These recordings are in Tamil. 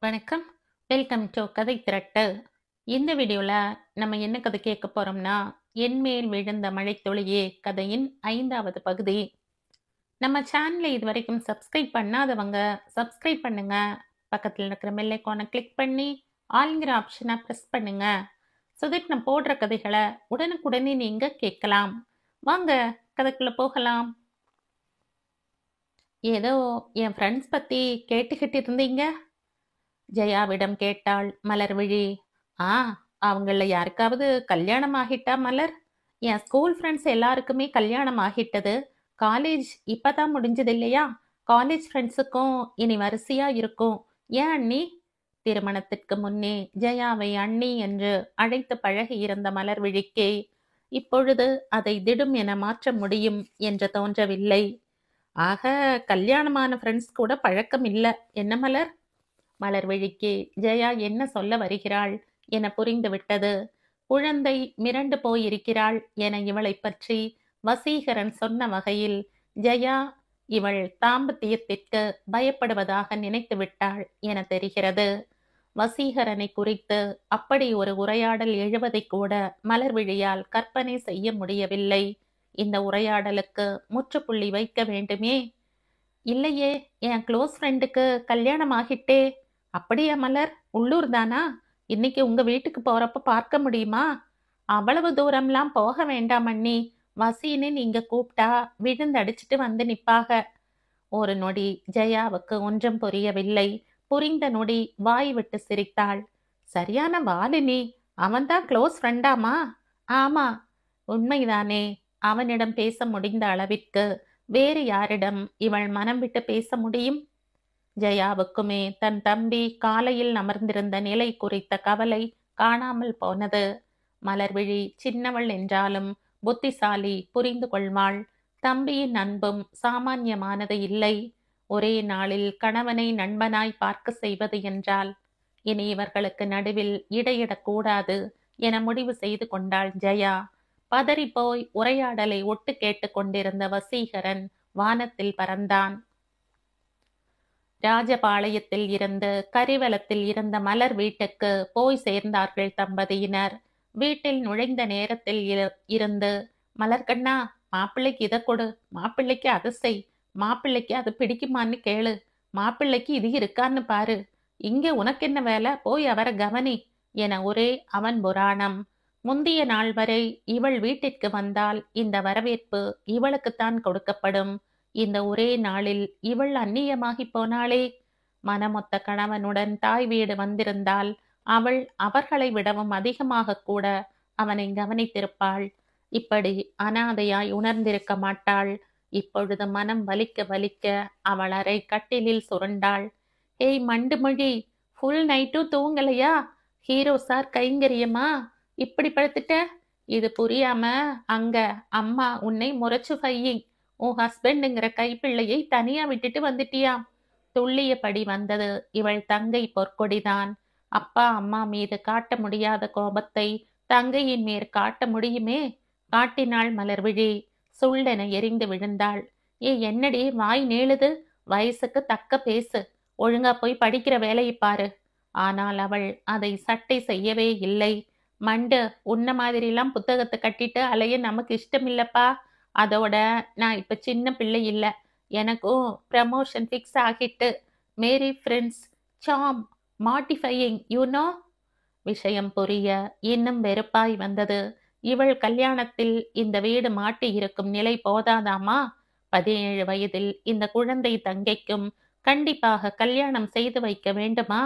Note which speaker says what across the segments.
Speaker 1: வணக்கம். வெல்கம் டு கதை திரட்டு. இந்த வீடியோவில் நம்ம என்ன கதை கேட்க போகிறோம்னா, என் மேல் விழுந்த மழைத்துளியே கதையின் 5வது பகுதி. நம்ம சேனலை இது வரைக்கும் சப்ஸ்கிரைப் பண்ணாதவங்க சப்ஸ்கிரைப் பண்ணுங்க. பக்கத்தில் இருக்கிற பெல் ஐகானை கிளிக் பண்ணி ஆல்ங்கிற ஆப்ஷனை ப்ரெஸ் பண்ணுங்க. ஸோ தட் நான் போடுற கதைகளை உடனுக்குடனே நீங்கள் கேட்கலாம். வாங்க கதைக்குள்ளே போகலாம். ஏதோ என் ஃப்ரெண்ட்ஸ் பற்றி கேட்டுக்கிட்டு இருந்தீங்க, ஜெயாவிடம் கேட்டாள் மலர்விழி. ஆ, அவங்கள யாருக்காவது கல்யாணம் ஆகிட்டா மலர்? என் ஸ்கூல் ஃப்ரெண்ட்ஸ் எல்லாருக்குமே கல்யாணம் ஆகிட்டது. காலேஜ் இப்பதான் முடிஞ்சது இல்லையா? காலேஜ் ஃப்ரெண்ட்ஸுக்கும் இனி வரிசையா இருக்கும். ஏன் அண்ணி? திருமணத்திற்கு முன்னே ஜெயாவை அண்ணி என்று அழைத்து பழகி இருந்த மலர்விழிக்கு இப்பொழுது அதை திடும் என மாற்ற முடியும் என்று தோன்றவில்லை. ஆக கல்யாணமான ஃப்ரெண்ட்ஸ் கூட பழக்கம் இல்லை என்ன மலர்? மலர்விழிக்கு ஜெயா என்ன சொல்ல வருகிறாள் என புரிந்துவிட்டது. குழந்தை மிரண்டு போயிருக்கிறாள் என இவளை பற்றி வசீகரன் சொன்ன வகையில் ஜெயா இவள் தாம்பத்தியத்திற்கு பயப்படுவதாக நினைத்து விட்டாள் என தெரிகிறது. வசீகரனை குறித்து அப்படி ஒரு உரையாடல் எழுவதை கூட மலர்விழியால் கற்பனை செய்ய முடியவில்லை. இந்த உரையாடலுக்கு முற்றுப்புள்ளி வைக்க வேண்டுமே. இல்லையே, என் க்ளோஸ் ஃப்ரெண்டுக்கு கல்யாணம் ஆகிட்டே. அப்படியா மலர்? உள்ளூர் தானா? இன்னைக்கு உங்க வீட்டுக்கு போறப்ப பார்க்க முடியுமா? அவ்வளவு தூரம்லாம் போக வேண்டாம் அண்ணி. வசீன்னு நீங்க கூப்பிட்டா விழுந்தடிச்சிட்டு வந்து நிப்பாக. ஒரு நொடி ஜெயாவுக்கு ஒன்றும் புரியவில்லை. புரிந்த நொடி வாய் விட்டு சிரித்தாள். சரியான வாலினி. அவன்தான் க்ளோஸ் ஃப்ரெண்டாமா? ஆமா. உண்மைதானே? அவனிடம் பேச முடிந்த அளவிற்கு வேறு யாரிடம் இவள் மனம் விட்டு பேச முடியும்? ஜெயாவுக்குமே தன் தம்பி காலையில் அமர்ந்திருந்த நிலை குறித்த கவலை காணாமல் போனது. மலர்விழி சின்னவள் என்றாலும் புத்திசாலி, புரிந்து கொள்வாள். தம்பியின் அன்பும் சாமான்யமானது இல்லை. ஒரே நாளில் கணவனை நண்பனாய் பார்க்க செய்வது என்றால் இனி இவர்களுக்கு நடுவில் இடையிடக்கூடாது என முடிவு செய்து கொண்டாள் ஜெயா. பதறிப்போய் உரையாடலை ஒட்டு கேட்டு கொண்டிருந்த வசீகரன் வானத்தில் பறந்தான். ராஜபாளையத்தில் இருந்து கரிவலத்தில் இருந்த மலர் வீட்டுக்கு போய் சேர்ந்தார்கள் தம்பதியினர். வீட்டில் நுழைந்த நேரத்தில் இருந்து, மலர்கண்ணா, மாப்பிள்ளைக்கு இதை கொடு, மாப்பிள்ளைக்கு அதை செய், மாப்பிள்ளைக்கு அது பிடிக்குமான்னு கேளு, மாப்பிள்ளைக்கு இது இருக்கான்னு பாரு, இங்க உனக்கு என்ன வேலை, போய் அவரை கவனி என ஒரே அவன் புராணம். முந்திய நாள் வரை இவள் வீட்டிற்கு வந்தால் இந்த வரவேற்பு இவளுக்குத்தான் கொடுக்கப்படும். இந்த ஒரே நாளில் இவள் அந்நியமாகி போனாளே. மனமொத்த கணவனுடன் தாய் வீடு வந்திருந்தால் அவள் அவர்களை விடவும் அதிகமாக கூட அவனை கவனித்திருப்பாள். இப்படி அனாதையாய் உணர்ந்திருக்க மாட்டாள். இப்பொழுது மனம் வலிக்க வலிக்க அவள் அறை கட்டிலில் சுருண்டாள். ஏய் மண்டுமொழி, ஃபுல் நைட்டும் தூங்கலையா? ஹீரோ சார் கைங்கரியமா இப்படி படுத்துட்ட? இது புரியாம அங்க அம்மா உன்னை முறைச்சு வையிங். உன் ஹஸ்பண்டுங்கிற கைப்பிள்ளையை தனியா விட்டுட்டு வந்துட்டியா? துள்ளியபடி வந்தது இவள் தங்கை பொற்கொடிதான். அப்பா அம்மா மீது காட்ட முடியாத கோபத்தை தங்கையின் மேற் காட்ட முடியுமே. காட்டினாள் மலர்விழி. சுள்ளென எரிந்து விழுந்தாள். என்னடி வாய் நேழுது? வயசுக்கு தக்க பேசு. ஒழுங்கா போய் படிக்கிற வேலையை பாரு. ஆனால் அவள் அதை சட்டை செய்யவே இல்லை. மண்டு, உன்ன மாதிரிலாம் புத்தகத்தை கட்டிட்டு அலைய நமக்கு இஷ்டம் இல்லப்பா. அதோட நான் இப்ப சின்ன பிள்ளை இல்லை. எனக்கும் ப்ரமோஷன் ஃபிக்ஸ் ஆகிட்டு. மேரி ஃப்ரெண்ட்ஸ் சாம் மாட்டிஃபையிங் யூனோ. விஷயம் புரிய இன்னும் வெறுப்பாய் வந்தது. இவள் கல்யாணத்தில் இந்த வீடு மாட்டி இருக்கும் நிலை போதாதாமா? 17 வயதில் இந்த குழந்தை தங்கைக்கும் கண்டிப்பாக கல்யாணம் செய்து வைக்க வேண்டுமா?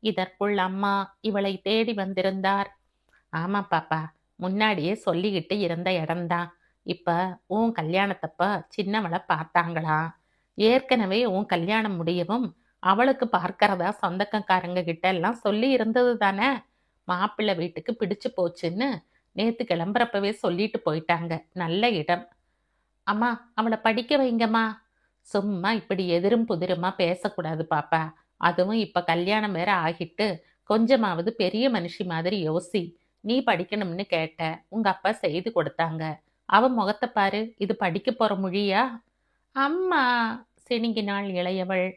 Speaker 1: இதற்குள் அம்மா இவளை தேடி வந்திருந்தார். ஆமா பாப்பா, முன்னாடியே சொல்லிக்கிட்டு இருந்த இடம்தான். இப்ப உன் கல்யாணத்தப்ப சின்னவளை பார்த்தாங்களா? ஏற்கனவே உன் கல்யாணம் முடியவும் அவளுக்கு பார்க்கறதா சொந்தக்காரங்க கிட்ட எல்லாம் சொல்லி இருந்தது தானே. மாப்பிள்ளை வீட்டுக்கு பிடிச்சு போச்சுன்னு நேத்து கிளம்புறப்பவே சொல்லிட்டு போயிட்டாங்க. நல்ல இடம். அம்மா, அவளை படிக்க வைங்கம்மா. சும்மா இப்படி எதிரும் புதிருமா பேசக்கூடாது பாப்பா. அதுவும் இப்ப கல்யாணம் வேற ஆகிட்டு கொஞ்சமாவது பெரிய மனுஷி மாதிரி யோசி. நீ படிக்கணும்னு கேட்ட, உங்க அப்பா செய்து கொடுத்தாங்க. அவ முகத்தை பாரு, இது படிக்க போற மொழியா? அம்மா, சினுங்கினாள் இளையவள்.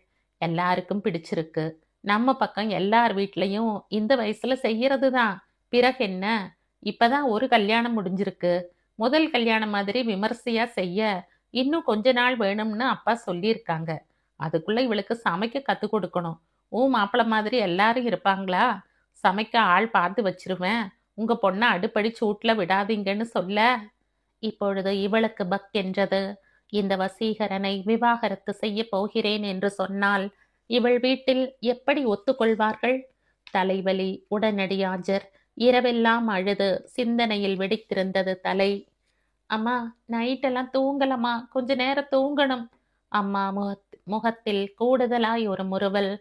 Speaker 1: எல்லாருக்கும் பிடிச்சிருக்கு. நம்ம பக்கம் எல்லார் வீட்லயும் இந்த வயசுல செய்யறது தான். பிறகு என்ன? இப்பதான் ஒரு கல்யாணம் முடிஞ்சிருக்கு. முதல் கல்யாணம் மாதிரி விமர்சையா செய்ய இன்னும் கொஞ்ச நாள் வேணும்னு அப்பா சொல்லியிருக்காங்க. அதுக்குள்ள இவளுக்கு சமைக்க கத்துக் கொடுக்கணும். உன் மாப்பிள மாதிரி எல்லாரும் இருப்பாங்களா? சமைக்க ஆள் பார்த்து வச்சிருவேன். உங்க பொண்ண அடுப்படி சூட்ல விடாதீங்கன்னு சொல்ல. இப்பொழுது இவளுக்கு பக் என்றது. இந்த வசீகரனை விவாகரத்து செய்ய போகிறேன் என்று சொன்னால் இவள் வீட்டில் எப்படி ஒத்துக்கொள்வார்கள்? தலைவலி, உடனடி ஆஜர். இரவெல்லாம் அழுது சிந்தனையில் வெடித்திருந்தது தலை. அம்மா, நைட்டெல்லாம் தூங்கலம்மா, கொஞ்ச நேரம் தூங்கணும். அம்மா முகத்தில் கூடுதலாய் ஒரு முறுவல்.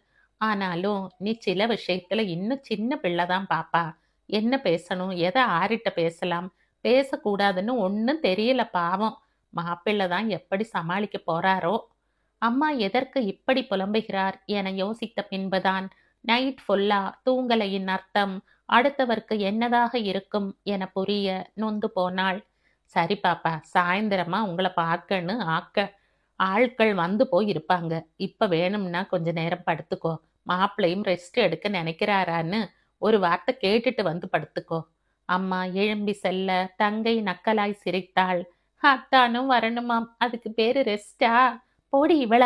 Speaker 1: ஆனாலும் நீ சில விஷயத்துல இன்னும் சின்ன பிள்ளைதான் பாப்பா. என்ன பேசணும், எதை ஆரிட்ட பேசலாம், பேசக்கூடாதுன்னு ஒன்னும் தெரியல பாவம். மாப்பிள்ளை தான் எப்படி சமாளிக்க போறாரோ. அம்மா எதற்கு இப்படி புலம்புகிறார் என யோசித்த பின்புதான் நைட் ஃபுல்லா தூங்கலையின் அர்த்தம் அடுத்தவர்க்கு என்னதாக இருக்கும் என புரிய நொந்து போனாள். சரி பாப்பா, சாயந்தரமா உங்களை பார்க்கன்னு ஆட்கள் வந்து போய் இருப்பாங்க. இப்ப வேணும்னா கொஞ்ச நேரம் படுத்துக்கோ. மாப்பிள்ளையும் ரெஸ்ட் எடுக்க நினைக்கிறாரான்னு ஒரு வார்த்தை கேட்டுட்டு வந்து படுத்துக்கோ. அம்மா எழும்பி செல்ல தங்கை நக்கலாய் சிரித்தாள். அத்தானும் வரணுமாம், அதுக்கு பேரு ரெஸ்டா? போடி இவள.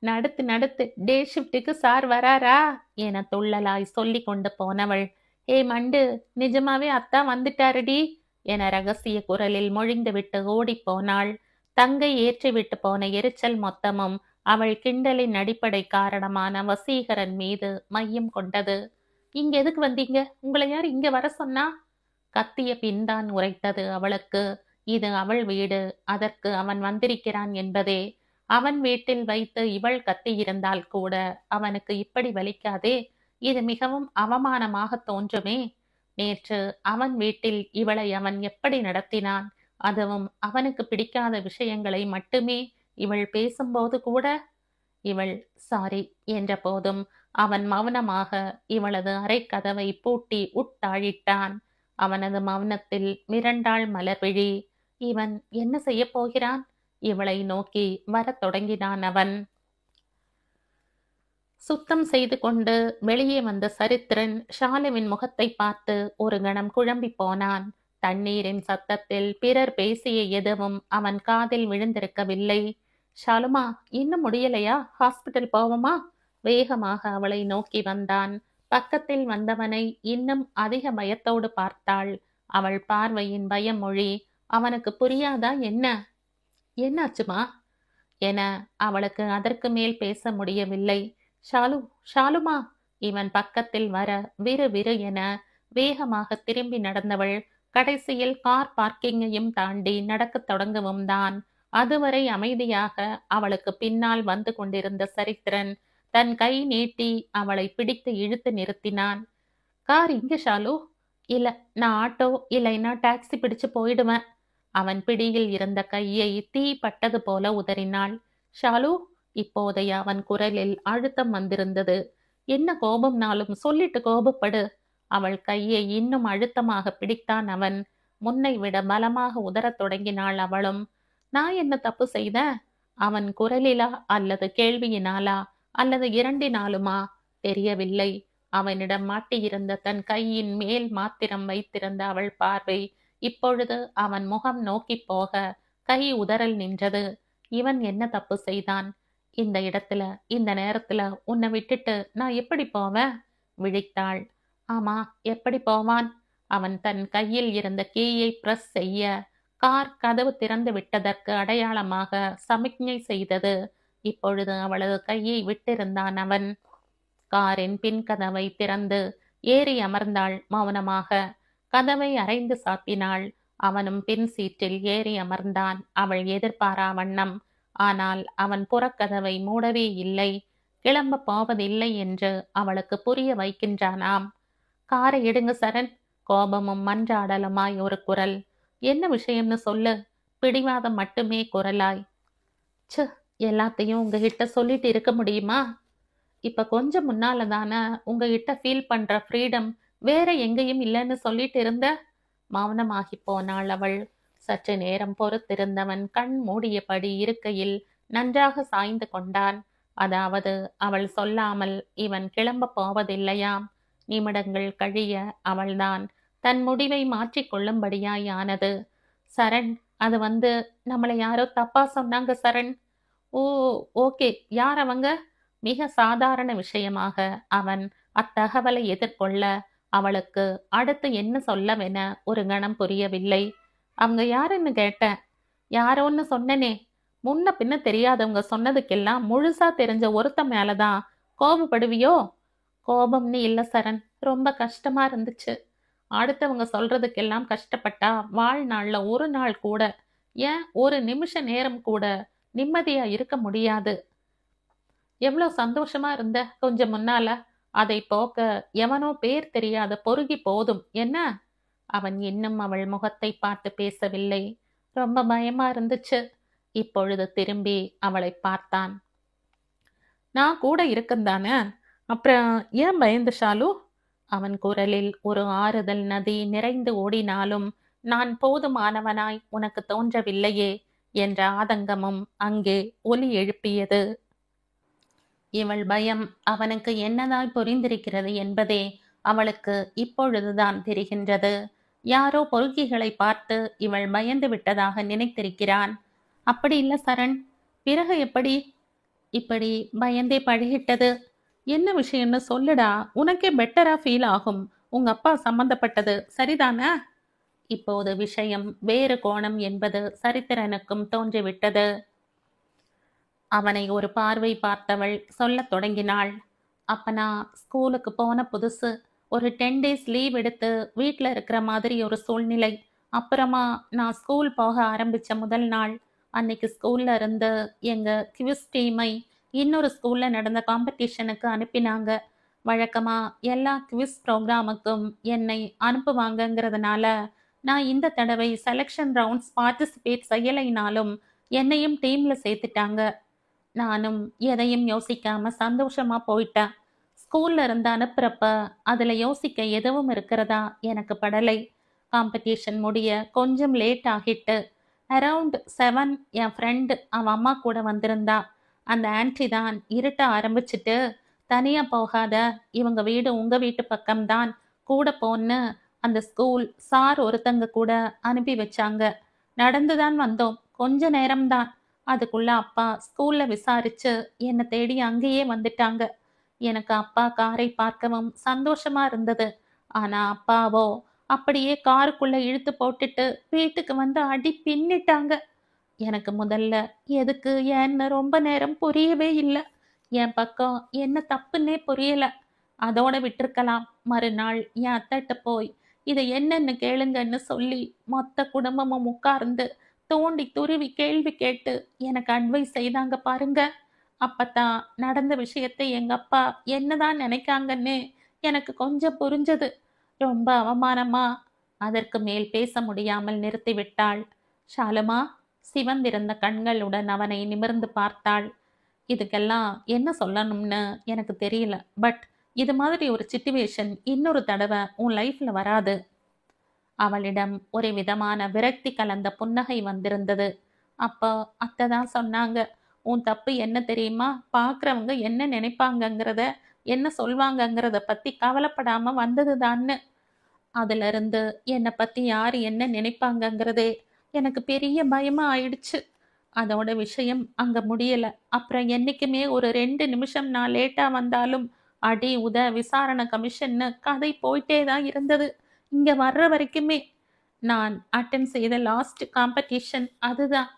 Speaker 1: நடத்து நடத்து, டே ஷிப்டுக்கு சார் வராரா என துள்ளலாய் சொல்லி கொண்டு போனவள், ஏ மண்டு, நிஜமாவே அத்தா வந்துட்டாருடி என ரகசிய குரலில் மொழிந்துவிட்டு ஓடிப்போனாள். தங்கை ஏற்றிவிட்டு போன எரிச்சல் மொத்தமும் அவள் கிண்டலின் அடிப்படை காரணமான வசீகரன் மீது மையம் கொண்டது. இங்க எதுக்கு வந்தீங்க? உங்களை யார் இங்க வர சொன்னா? கத்திய பின்தான் உரைத்தது அவளுக்கு. இது அவள் வீடு, அதற்கு அவன் வந்திருக்கிறான் என்பதே. அவன் வீட்டில் வைத்து இவள் கத்தியிருந்தால் கூட அவனுக்கு இப்படி வலிக்காதே. இது மிகவும் அவமானமாக தோன்றுமே. நேற்று அவன் வீட்டில் இவளை அவன் எப்படி நடத்தினான்? அதுவும் அவனுக்கு பிடிக்காத விஷயங்களை மட்டுமே இவள் பேசும்போது கூட. இவள் சாரி என்ற போதும் அவன் மௌனமாக இவளது அறை கதவை பூட்டி உட்டாழிட்டான். அவனது மௌனத்தில் மிரண்டாள் மலர்விழி. இவன் என்ன செய்ய போகிறான்? இவளை நோக்கி வரத் தொடங்கினான் அவன். சுத்தம் செய்து கொண்டு வெளியே வந்த சரித்திரன் ஷாலுவின் முகத்தை பார்த்து ஒரு கணம் குழம்பி போனான். தண்ணீரின் சத்தத்தில் பிறர் பேசிய எதுவும் அவன் காதில் விழுந்திருக்கவில்லை. ஷாலுமா, இன்னும் முடியலையா? ஹாஸ்பிட்டல் போவோமா? வேகமாக அவளை நோக்கி வந்தான். பக்கத்தில் வந்தவனை இன்னும் அதிக பயத்தோடு பார்த்தாள். அவள் பார்வையின் பயமொழி அவனுக்கு புரியாதா என்ன? என்னாச்சுமா என அவளுக்கு அதற்கு மேல் பேச முடியவில்லை. ஷாலு, ஷாலுமா. இவன் பக்கத்தில் வர விறு விறு என வேகமாக திரும்பி நடந்தவள் கடைசியில் கார் பார்க்கிங்கையும் தாண்டி நடக்கத் தொடங்கவும் தான். அதுவரை அமைதியாக அவளுக்கு பின்னால் வந்து கொண்டிருந்த சரித்திரன் தன் கை நீட்டி அவளை பிடித்து இழுத்து நிறுத்தினான். கார் இங்க ஷாலு. இல்ல, நான் ஆட்டோ இல்லைன்னா டாக்ஸி பிடிச்சு போயிடுவேன். அவன் பிடியில் இருந்த கையை தீ பட்டது போல உதறினாள். ஷாலு. இப்போதைய அவன் குரலில் அழுத்தம் வந்திருந்தது. என்ன கோபம்னாலும் சொல்லிட்டு கோபப்படு. அவள் கையை இன்னும் அழுத்தமாக பிடித்தான் அவன். முன்னை விட பலமாக உதறத் தொடங்கினாள் அவளும். நான் என்ன தப்பு செய்த? அவன் குரலிலா அல்லது கேள்வியினாலா அல்லது இரண்டினாலுமா தெரியவில்லை. அவனிடம் மாட்டியிருந்த தன் கையின் மேல் மாத்திரம் வைத்திருந்த அவள் பார்வை இப்பொழுது அவன் முகம் நோக்கி போக கை உதறல் நின்றது. இவன் என்ன தப்பு செய்தான்? இந்த இடத்துல இந்த நேரத்துல உன்னை விட்டுட்டு நான் எப்படி போவேன்? விழித்தாள். ஆமா, எப்படி போவான்? அவன் தன் கையில் இருந்த கீயை பிரஸ் செய்ய கார் கதவு திறந்து விட்டதற்கு அடையாளமாக சமிக்ஞை செய்தது. இப்பொழுது அவளது கையை விட்டிருந்தான் அவன். காரின் பின் கதவை திறந்து ஏறி அமர்ந்தாள் மௌனமாக. கதவை அரைந்து சாத்தினாள். அவனும் பின் சீற்றில் ஏறி அமர்ந்தான் அவள் எதிர்பாரா வண்ணம். ஆனால் அவன் புறக்கதவை மூடவே இல்லை. கிளம்ப போவதில்லை என்று அவளுக்கு புரிய வைக்கின்றானாம். காரை எடுங்க சரண். கோபமும் மன்றாடலுமாய் ஒரு குரல். என்ன விஷயம்னு சொல்லு. பிடிவாதம் மட்டுமே குரலாய். ச்ச, எல்லாத்தையும் உங்ககிட்ட சொல்லிட்டு இருக்க முடியுமா? இப்ப கொஞ்சம் முன்னால தானே உங்ககிட்ட ஃபீல் பண்ற ஃப்ரீடம் வேற எங்கேயும் இல்லைன்னு சொல்லிட்டு இருந்த. மௌனமாகி போனாள் அவள். சற்று நேரம் பொறுத்திருந்தவன் கண் மூடியபடி இருக்கையில் நன்றாக சாய்ந்து கொண்டான். அதாவது அவள் சொல்லாமல் இவன் கிளம்ப போவதில்லையாம். நிமிடங்கள் கழிய அவள்தான் தன் முடிவை மாற்றிக்கொள்ளும்படியாய் ஆனது. சரண், அது நம்மளை யாரோ தப்பா சொன்னாங்க சரண். ஓ, ஓகே. யார் அவங்க? மிக சாதாரண விஷயமாக அவன் அத்தகவலை எதிர்கொள்ள அவளுக்கு அடுத்து என்ன சொல்லவென ஒரு கணம் புரியவில்லை. அவங்க யாருன்னு கேட்டேன். யாரோன்னு சொன்னனே. முன்ன பின்ன தெரியாதவங்க சொன்னதுக்கெல்லாம் முழுசா தெரிஞ்ச ஒருத்த மேலதான் கோபப்படுவியோ? கோபம்னு இல்ல சரண், ரொம்ப கஷ்டமா இருந்துச்சு. அடுத்தவங்க சொல்றதுக்கெல்லாம் கஷ்டப்பட்டா வாழ்நாள்ல ஒரு நாள் கூட, ஏன் ஒரு நிமிஷ நேரம் கூட நிம்மதியா இருக்க முடியாது. எவ்வளோ சந்தோஷமா இருந்த கொஞ்சம் முன்னால. அதை போக்க எவனோ பேர் தெரியாத பொறுகி போதும் என்ன? அவன் இன்னும் அவள் முகத்தை பார்த்து பேசவில்லை. ரொம்ப பயமா இருந்துச்சு. இப்பொழுது திரும்பி அவளை பார்த்தான். நான் கூட இருக்கந்தானே, அப்புறம் ஏன் பயந்த ஷாலு? அவன் குரலில் ஒரு ஆறுதல் நதி நிறைந்து ஓடினாலும் நான் போதுமானவனாய் உனக்கு தோன்றவில்லையே என்ற ஆதங்கமும் அங்கே ஒலி எழுப்பியது. இவள் பயம் அவனுக்கு என்னதாய் புரிந்திருக்கிறது என்பதே அவளுக்கு இப்பொழுதுதான் தெரிகின்றது. யாரோ பொறுக்கிகளை பார்த்து இவள் பயந்து விட்டதாக நினைத்திருக்கிறான். அப்படி இல்ல சரண். பிறகு எப்படி? இப்படி பயந்தே பழகிட்டது. என்ன விஷயம்னு சொல்லுடா, உனக்கே பெட்டரா ஃபீல் ஆகும். உங்க அப்பா சம்பந்தப்பட்டது சரிதானே? இப்போது விஷயம் வேறு கோணம் என்பது சரித்திரனுக்கும் தோன்றிவிட்டது. அவனை ஒரு பார்வை பார்த்தவள் சொல்லத் தொடங்கினாள். அப்ப நான் ஸ்கூலுக்கு போன புதுசு. ஒரு 10 days லீவ் எடுத்து வீட்டில் இருக்கிற மாதிரி ஒரு சூழ்நிலை. அப்புறமா நான் ஸ்கூல் போக ஆரம்பிச்ச முதல் நாள் அன்னைக்கு ஸ்கூல்ல இருந்து எங்க குவிஸ் டீமை இன்னொரு ஸ்கூல்ல நடந்த காம்படிஷனுக்கு அனுப்பினாங்க. வழக்கமா எல்லா குவிஸ் ப்ரோக்ராமுக்கும் என்னை அனுப்புவாங்கங்கிறதுனால நான் இந்த தடவை செலெக்ஷன் ரவுண்ட்ஸ் பார்ட்டிசிபேட் செய்யலைனாலும் என்னையும் டீம்ல சேர்த்துட்டாங்க. நானும் எதையும் யோசிக்காம சந்தோஷமா போயிட்டேன். ஸ்கூல்ல இருந்து அனுப்புறப்ப அதுல யோசிக்க எதுவும் இருக்கிறதா எனக்கு படலை. காம்படிஷன் முடிய கொஞ்சம் லேட் ஆகிட்டு அரவுண்ட் 7 என் ஃப்ரெண்டு அவன் அம்மா கூட வந்திருந்தா. அந்த ஆன்டி தான் இருட்ட ஆரம்பிச்சிட்டு, தனியா போகாத, இவங்க வீடு உங்க வீட்டு பக்கம்தான், கூட போன்னு அந்த ஸ்கூல் சார் ஒருத்தங்க கூட அனுப்பி வச்சாங்க. நடந்துதான் வந்தோம், கொஞ்ச நேரம்தான். அதுக்குள்ள அப்பா ஸ்கூல்ல விசாரிச்சு என்னை தேடி அங்கேயே வந்துட்டாங்க. எனக்கு அப்பா காரை பார்க்கவும் சந்தோஷமா இருந்தது. ஆனா அப்பாவோ அப்படியே காருக்குள்ள இழுத்து போட்டுட்டு வீட்டுக்கு வந்து அடி பின்னிட்டாங்க. எனக்கு முதல்ல எதுக்கு ஏன்னு ரொம்ப நேரம் புரியவே இல்லை. என் பக்கம் என்ன தப்புன்னே புரியல. அதோட விட்டிருக்கலாம். மறுநாள் என் அத்தைட்ட போய் இதை என்னன்னு கேளுங்கன்னு சொல்லி மொத்த குடும்பமும் உட்கார்ந்து தோண்டி துருவி கேள்வி கேட்டு எனக்கு அட்வைஸ் செய்தாங்க பாருங்க. அப்பத்தான் நடந்த விஷயத்தை எங்க அப்பா என்னதான் நினைக்காங்கன்னு எனக்கு கொஞ்சம் புரிஞ்சது. ரொம்ப அவமானமா. அதற்கு மேல் பேச முடியாமல் நிறுத்திவிட்டாள். ஷாலுமா சிவந்திருந்த கண்களுடன் அவனை நிமிர்ந்து பார்த்தாள். இதுக்கெல்லாம் என்ன சொல்லணும்னு எனக்கு தெரியல. பட் இது மாதிரி ஒரு சிச்சுவேஷன் இன்னொரு தடவை உன் லைஃப்ல வராது. அவளிடம் ஒரு விதமான விரக்தி கலந்த புன்னகை வந்திருந்தது. அப்போ அத்தை தான் சொன்னாங்க, உன் தப்பு என்ன தெரியுமா? பார்க்குறவங்க என்ன நினைப்பாங்கங்கிறத, என்ன சொல்வாங்கங்கிறத பத்தி கவலைப்படாம வந்ததுதான்னு. அதுல இருந்து என்னை பத்தி யார் என்ன நினைப்பாங்கங்கிறதே எனக்கு பெரிய பயமா ஆயிடுச்சு. அதோட விஷயம் அங்க முடியல. அப்புறம் என்னைக்குமே ஒரு 2 நிமிஷம் நான் லேட்டா வந்தாலும் அடி உத விசாரணை கமிஷன்னு கதை போயிட்டே தான் இருந்தது. இங்க வர்ற வரைக்குமே. நான் அட்டன் செய்த லாஸ்ட் காம்படிஷன் அதுதான்.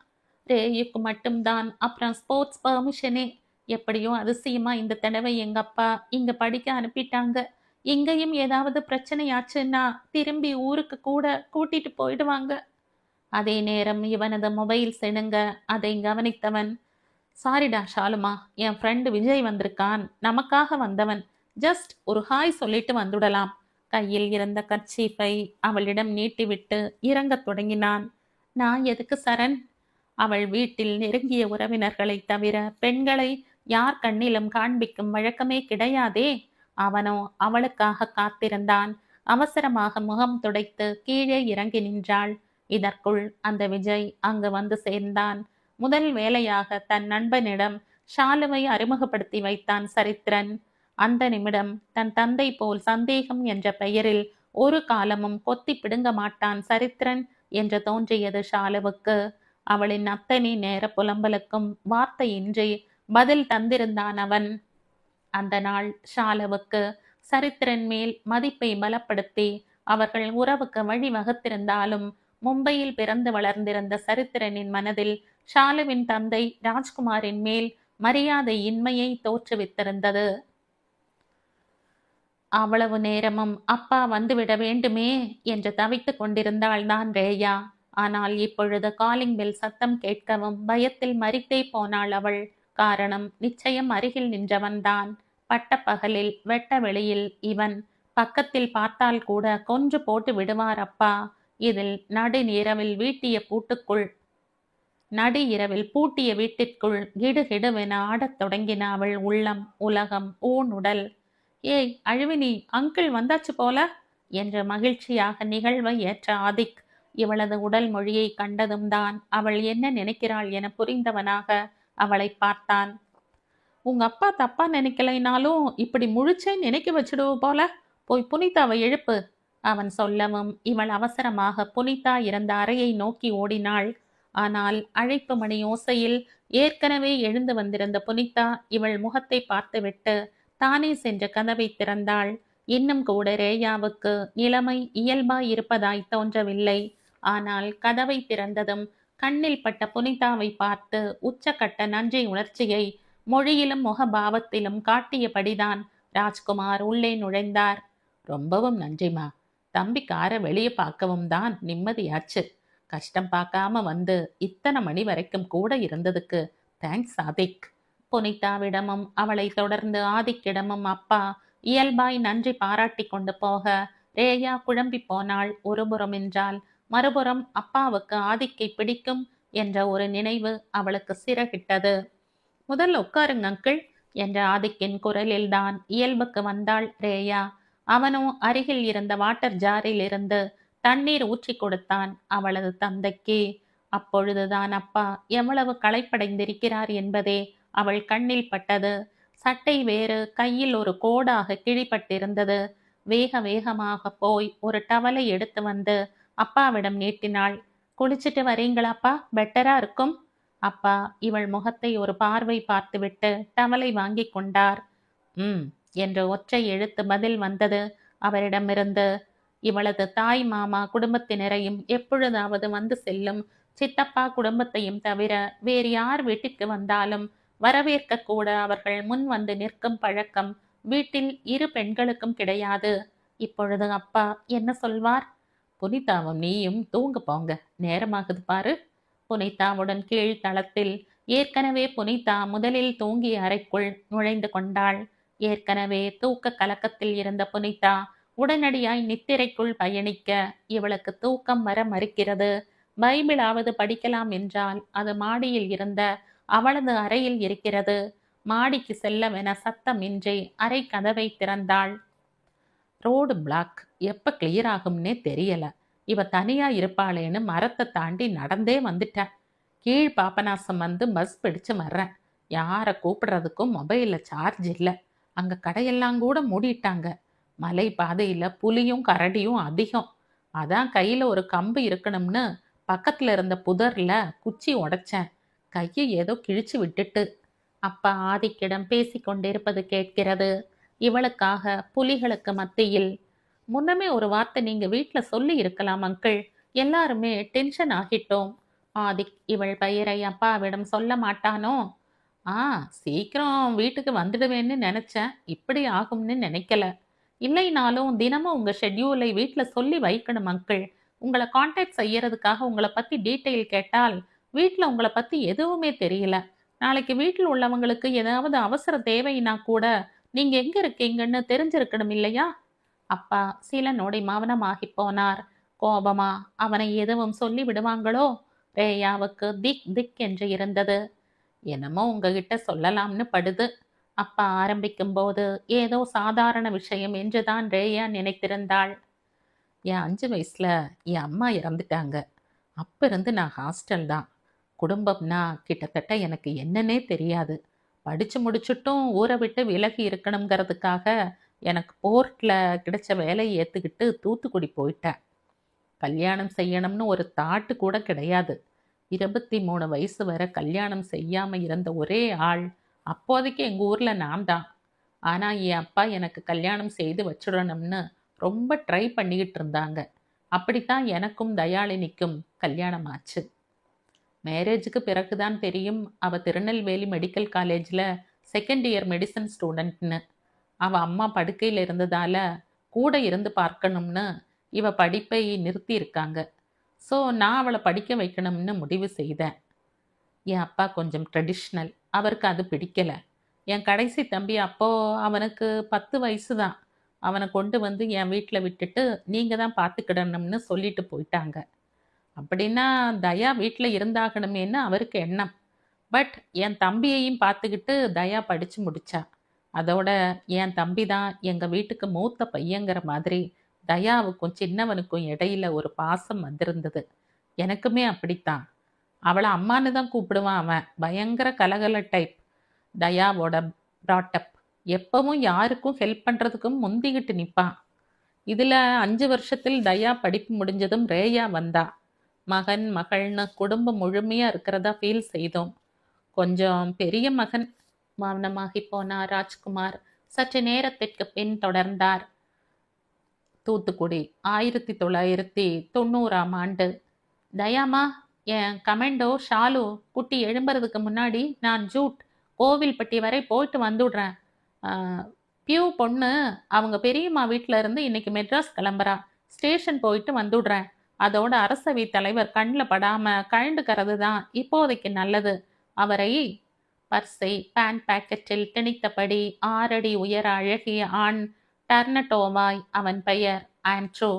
Speaker 1: ரேயுக்கு மட்டும்தான் அப்புறம் ஸ்போர்ட்ஸ் பெர்மிஷனே. எப்படியோ அதிசயமா இந்த தடவை எங்க அப்பா இங்க படிக்க அனுப்பிட்டாங்க. இங்கேயும் ஏதாவது பிரச்சனையாச்சுன்னா திரும்பி ஊருக்கு கூட கூட்டிட்டு போயிடுவாங்க. அதே நேரம் இவனது மொபைல் செனுங்க அதை கவனித்தவன், சாரிடா ஷாலுமா, என் ஃப்ரெண்டு விஜய் வந்திருக்கான், நமக்காக வந்தவன், ஜஸ்ட் ஒரு ஹாய் சொல்லிட்டு வந்துடலாம். கையில் இருந்த கர்ச்சீஃபை அவளிடம் நீட்டிவிட்டு இறங்கத் தொடங்கினான். நான் எதுக்கு சரண்? அவள் வீட்டில் நெருங்கிய உறவினர்களை தவிர பெண்களை யார் கண்ணிலும் காண்பிக்கும் வழக்கமே கிடையாதே. அவனோ அவளுக்காக காத்திருந்தான். அவசரமாக முகம் துடைத்து கீழே இறங்கி நின்றாள். இதற்குள் அந்த விஜய் அங்கு வந்து சேர்ந்தான். முதல் வேலையாக தன் நண்பனிடம் ஷாலுவை அறிமுகப்படுத்தி வைத்தான் சரித்திரன். அந்த நிமிடம் தன் தந்தை போல் சந்தேகம் என்ற பெயரில் ஒரு காலமும் கொத்தி பிடுங்க மாட்டான் சரித்திரன் என்று தோன்றியது ஷாலுவுக்கு. அவளின் அத்தனை நேர புலம்பலுக்கும் வார்த்தையின்றி பதில் தந்திருந்தான் அவன். அந்த நாள் ஷாலுவுக்கு சரித்திரன் மேல் மதிப்பை பலப்படுத்தி அவர்கள் உறவுக்கு வழி வகுத்திருந்தாலும் மும்பையில் பிறந்து வளர்ந்திருந்த சரித்திரனின் மனதில் ஷாலுவின் தந்தை ராஜ்குமாரின் மேல் மரியாதை இன்மையை தோற்றுவித்திருந்தது. அவ்வளவு நேரமும் அப்பா வந்துவிட வேண்டுமே என்று தவித்துக் கொண்டிருந்தாள் தான் ரேயா. ஆனால் இப்பொழுது காலிங் பெல் சத்தம் கேட்கவும் பயத்தில் மரித்தே போனாள் அவள். காரணம் நிச்சயம் அருகில் நின்றவன்தான். பட்டப்பகலில் வெட்ட வெளியில் இவன். பக்கத்தில் பார்த்தால் கூட கொன்று போட்டு விடுவார் அப்பா. இதில் நடு இரவில் பூட்டிய வீட்டிற்குள் கிடுகிடுவென ஆடத் தொடங்கின அவள் உள்ளம், உலகம், ஊனுடல். ஏய் அழுவினி, அங்கிள் வந்தாச்சு போல என்ற மகிழ்ச்சியாக நிகழ்வை ஏற்ற ஆதிக் இவளது உடல் மொழியை கண்டதும் தான் அவள் என்ன நினைக்கிறாள் என புரிந்தவனாக அவளை பார்த்தான். உங்க அப்பா தப்பா நினைக்கலைனாலும் இப்படி முழிச்சே நினைக்க வச்சிடுவ போல, போய் புனிதாவை எழுப்பு அவன் சொல்லவும் இவள் அவசரமாக புனிதா இருந்த அறையை நோக்கி ஓடினாள். ஆனால் அழைப்பு மணி ஓசையில் ஏற்கனவே எழுந்து வந்திருந்த புனிதா இவள் முகத்தை பார்த்துவிட்டு தானே சென்ற கதவை திறந்தாள். இன்னும் கூட ரேயாவுக்கு நிலைமை இயல்பாய் இருப்பதாய் தோன்றவில்லை. ஆனால் கதவை திறந்ததும் கண்ணில் பட்ட புனிதாவை பார்த்து உச்சக்கட்ட நன்றி உணர்ச்சியை மொழியிலும் முகபாவத்திலும் காட்டியபடிதான் ராஜ்குமார் உள்ளே நுழைந்தார். ரொம்பவும் நன்றிமா. தம்பி காரை வெளியே பார்க்கவும் தான் நிம்மதியாச்சு. கஷ்டம் பார்க்காம வந்து இத்தனை மணி வரைக்கும் கூட இருந்ததுக்கு தேங்க்ஸ் ஆதிக். புனிதாவிடமும் அவளை தொடர்ந்து ஆதிக்கிடமும் அப்பா இயல்பாய் நன்றி பாராட்டி கொண்டு போக ரேயா குழம்பி போனாள். ஒருபுறம் என்றால் மறுபுறம் அப்பாவுக்கு ஆதிக்கை பிடிக்கும் என்ற ஒரு நினைவு அவளுக்கு சிறகிட்டது. முதல்ல உட்காருங்க அங்கிள் என்ற ஆதிக்கின் குரலில்தான் இயல்புக்கு வந்தாள் ரேயா. அவனோ அருகில் இருந்த வாட்டர் ஜாரில் இருந்து தண்ணீர் ஊற்றி கொடுத்தான் அவளது தந்தைக்கு. அப்பொழுதுதான் அப்பா எவ்வளவு களைப்படைந்திருக்கிறார் என்பதே அவள் கண்ணில் பட்டது. சட்டை வேறு கையில் ஒரு கோடாக கிழிப்பட்டிருந்தது. வேக வேகமாக போய் ஒரு டவலை எடுத்து வந்து அப்பாவிடம் நீட்டினாள். குளிச்சுட்டு வரீங்களாப்பா, பெட்டரா இருக்கும். அப்பா இவள் முகத்தை ஒரு பார்வை பார்த்துவிட்டு டவலை வாங்கி கொண்டார். என்ற ஒற்றை எழுத்து பதில் வந்தது அவரிடமிருந்து. இவளது தாய் மாமா குடும்பத்தினரையும் எப்பொழுதாவது வந்து செல்லும் சித்தப்பா குடும்பத்தையும் தவிர வேறு யார் வீட்டிற்கு வந்தாலும் வரவேற்க கூட அவர்கள் முன் வந்து நிற்கும் பழக்கம் வீட்டில் இரு பெண்களுக்கும் கிடையாது. இப்பொழுது அப்பா என்ன சொல்வார்? புனிதாவும் நீயும் தூங்க போங்க, நேரமாகுது பாரு. புனிதாவுடன் கீழ் தளத்தில் ஏற்கனவே புனிதா முதலில் தூங்கிய அறைக்குள் நுழைந்து கொண்டாள். ஏற்கனவே தூக்க கலக்கத்தில் இருந்த புனிதா உடனடியாய் நித்திரைக்குள் பயணிக்க இவளுக்கு தூக்கம் வர மறுக்கிறது. பைபிளாவது படிக்கலாம் என்றால் அது மாடியில் இருந்த அவளது அறையில் இருக்கிறது. மாடிக்கு செல்லவென சத்தமின்றி அறை கதவை திறந்தாள். ரோடு பிளாக், எப்ப கிளியர் ஆகும்னே தெரியல. இவ தனியா இருப்பாளேன்னு மரத்தை தாண்டி நடந்தே வந்துட்டேன். கீழ் பாபநாசம் வந்து பஸ் பிடிச்சு வர்றேன். யாரை கூப்பிடுறதுக்கும் மொபைலில் சார்ஜ் இல்லை. அங்கே கடையெல்லாம் கூட மூடிட்டாங்க. மலை பாதையில் புலியும் கரடியும் அதிகம். அதான் கையில் ஒரு கம்பு இருக்கணும்னு பக்கத்தில் இருந்த புதரில் குச்சி உடைச்சேன். கையை ஏதோ கிழிச்சு விட்டுட்டு. அப்பா ஆதிக்கிடம் பேசி கொண்டிருப்பது கேட்கிறது. இவளுக்காக புலிகளுக்கு மத்தியில். முன்னமே ஒரு வார்த்தை நீங்க வீட்டில் சொல்லி இருக்கலாம் அங்கிள், எல்லாருமே டென்ஷன் ஆகிட்டோம். ஆதிக் இவள் பெயரை அப்பாவிடம் சொல்ல மாட்டானோ? சீக்கிரம் வீட்டுக்கு வந்துடுவேன்னு நினைச்சேன். இப்படி ஆகும்னு நினைக்கல. இல்லைனாலும் தினமும் உங்க ஷெட்யூலை வீட்டில் சொல்லி வைக்கணும் அங்கிள். உங்களை கான்டாக்ட் செய்யறதுக்காக உங்களை பத்தி டீட்டெயில் கேட்டால் வீட்டில் உங்களை பத்தி எதுவுமே தெரியல. நாளைக்கு வீட்டில் உள்ளவங்களுக்கு ஏதாவது அவசர தேவைன்னா கூட நீங்க எங்க இருக்கீங்கன்னு தெரிஞ்சிருக்கணும் இல்லையா? அப்பா சில நொடி மௌனமாகி போனார். கோபமா அவனை எதுவும் சொல்லி விடுவாங்களோ? ரேயாவுக்கு திக் திக் என்று இருந்தது. என்னமோ உங்ககிட்ட சொல்லலாம்னு படுது. அப்பா ஆரம்பிக்கும் போது ஏதோ சாதாரண விஷயம் என்றுதான் ரேயா நினைத்திருந்தாள். என் 5 வயசுல என் அம்மா இறந்துட்டாங்க. அப்ப இருந்து நான் ஹாஸ்டல் தான். குடும்பம்னா கிட்டத்தட்ட எனக்கு என்னன்னே தெரியாது. படிச்சு முடிச்சுட்டும் ஊரை விட்டு விலகி இருக்கணுங்கிறதுக்காக எனக்கு போர்ட்ல கிடைச்ச வேலையை ஏத்துக்கிட்டு தூத்துக்குடி போயிட்டேன். கல்யாணம் செய்யணும்னு ஒரு தாட்டு கூட கிடையாது. 23 வயசு வரை கல்யாணம் செய்யாம இருந்த ஒரே ஆள் அப்போதைக்கு எங்க ஊர்ல நான் தான். ஆனா என் அப்பா எனக்கு கல்யாணம் செய்து வச்சிடணும்னு ரொம்ப ட்ரை பண்ணிக்கிட்டு இருந்தாங்க. அப்படித்தான் எனக்கும் தயாளினிக்கும் கல்யாணம் ஆச்சு. மேரேஜுக்கு பிறகுதான் தெரியும் அவ திருநெல்வேலி மெடிக்கல் காலேஜில் செகண்ட் இயர் மெடிசன் ஸ்டூடெண்ட்னு. அவள் அம்மா படுக்கையில் இருந்ததால் கூட இருந்து பார்க்கணும்னு இவ படிப்பை நிறுத்தி இருக்காங்க. ஸோ நான் அவளை படிக்க வைக்கணும்னு முடிவு செய்தேன். என் அப்பா கொஞ்சம் ட்ரெடிஷ்னல், அவருக்கு அது பிடிக்கலை. என் கடைசி தம்பி அப்போது அவனுக்கு 10 வயசு தான். அவனை கொண்டு வந்து என் வீட்டில் விட்டுட்டு நீங்கள் தான் பார்த்துக்கிடணும்னு சொல்லிட்டு போயிட்டாங்க. அப்படின்னா தயா வீட்டில் இருந்தாகணுமேன்னு அவருக்கு எண்ணம். பட் என் தம்பியையும் பார்த்துக்கிட்டு தயா படித்து முடிச்சா. அதோட என் தம்பி தான் எங்கள் வீட்டுக்கு மூத்த பையங்கிற மாதிரி தயாவுக்கும் சின்னவனுக்கும் இடையில ஒரு பாசம் வந்திருந்தது. எனக்குமே அப்படித்தான். அவளை அம்மானு தான் கூப்பிடுவான் அவன். பயங்கர கலகல டைப். தயாவோட ப்ராட்டப். எப்பவும் யாருக்கும் ஹெல்ப் பண்ணுறதுக்கும் முந்திக்கிட்டு நிற்பான். இதில் 5 வருஷத்தில் தயா படிப்பு முடிஞ்சதும் ரேயா வந்தா. மகன் மகள்னு குடும்பம் முழுமையாக இருக்கிறதா ஃபீல் செய்தோம். கொஞ்சம் பெரிய மகன். மௌனமாகி போனார் ராஜ்குமார். சற்று நேரத்திற்கு பின் தொடர்ந்தார். தூத்துக்குடி 1990ஆம் ஆண்டு. தயாமா, என் கமெண்டோ ஷாலு குட்டி எழும்புறதுக்கு முன்னாடி நான் ஜூட் கோவில்பட்டி வரை போயிட்டு வந்துடுறேன். பியூ பொண்ணு அவங்க பெரியம்மா வீட்டில் இருந்து இன்னைக்கு மெட்ராஸ் கிளம்புறா. ஸ்டேஷன் போயிட்டு வந்துடுறேன். அதோட அரசவை தலைவர் கண்ணில் படாமல் கழண்டுக்கிறது தான் இப்போதைக்கு நல்லது. அவரை பர்ஸை பேண்ட் பாக்கெட்டில் திணித்தபடி 6 அடி உயர அழகிய ஆண் டர்னட்டோவாய் அவன் பெயர் ஆண்ட்ரூ.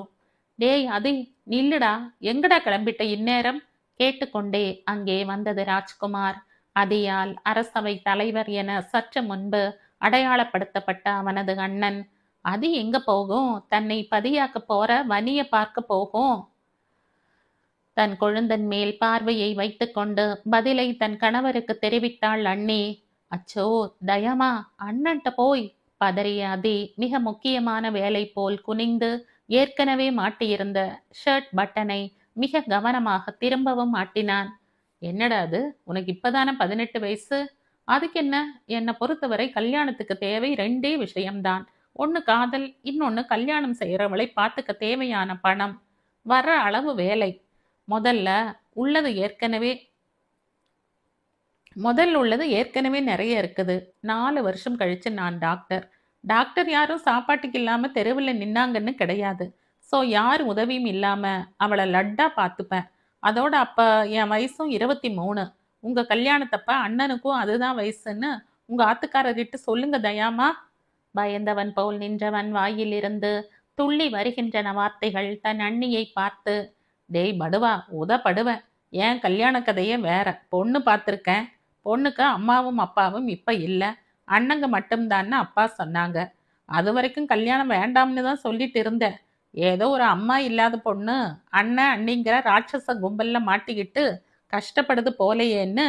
Speaker 1: டேய் அது நில்லுடா, எங்கடா கிளம்பிட்ட இந்நேரம்? கேட்டுக்கொண்டே அங்கே வந்தது ராஜ்குமார். அதியால் அரசவை தலைவர் என சற்று முன்பு அடையாளப்படுத்தப்பட்ட அவனது அண்ணன். அது எங்க போகும்? தன்னை பதியாக்க போற வனிய பார்க்க போகும். தன் கொழுந்தன் மேல் பார்வையை வைத்துக்கொண்டு பதிலை தன் கணவருக்கு தெரிவித்தாள் அண்ணி. அச்சோ தயமா, அண்ணன்ட்ட போய் பதறிய அதி மிக முக்கியமான வேலை போல் குனிந்து ஏற்கனவே மாட்டியிருந்த ஷர்ட் பட்டனை மிக கவனமாக திரும்பவும் மாட்டினான். என்னடா அது, உனக்கு இப்பதானே 18 வயசு. அதுக்கு என்ன? என்னை பொறுத்தவரை கல்யாணத்துக்கு தேவை 2 விஷயம்தான். ஒன்று காதல், இன்னொன்று கல்யாணம் செய்கிறவளை பார்த்துக்க தேவையான பணம், வர அளவு வேலை. முதல்ல உள்ளது ஏற்கனவே நிறைய இருக்குது. 4 வருஷம் கழிச்சு நான் டாக்டர். டாக்டர் யாரும் சாப்பாட்டுக்கு இல்லாமல் தெருவில் நின்னாங்கன்னு கிடையாது. ஸோ யார் உதவியும் இல்லாமல் அவளை லட்டா பார்த்துப்பேன். அதோட அப்போ என் வயசும் 23. உங்கள் கல்யாணத்தப்ப அண்ணனுக்கும் அதுதான் வயசுன்னு உங்கள் ஆத்துக்காரர்கிட்ட சொல்லுங்க தயாமா. பயந்தவன் போல் நின்றவன் வாயில் இருந்து துள்ளி வருகின்றன வார்த்தைகள் தன் அண்ணியை பார்த்து. டேய் படுவா, உதப்படுவேன். ஏன் கல்யாண கதையே வேற. பொண்ணு பார்த்துருக்கேன். பொண்ணுக்கு அம்மாவும் அப்பாவும் இப்போ இல்லை. அண்ணங்க மட்டும்தான்னு அப்பா சொன்னாங்க. அது வரைக்கும் கல்யாணம் வேண்டாம்னு தான் சொல்லிட்டு இருந்தேன். ஏதோ ஒரு அம்மா இல்லாத பொண்ணு அண்ணன் அண்ணிங்கிற ராட்சச கும்பல்ல மாட்டிக்கிட்டு கஷ்டப்படுது போலையேன்னு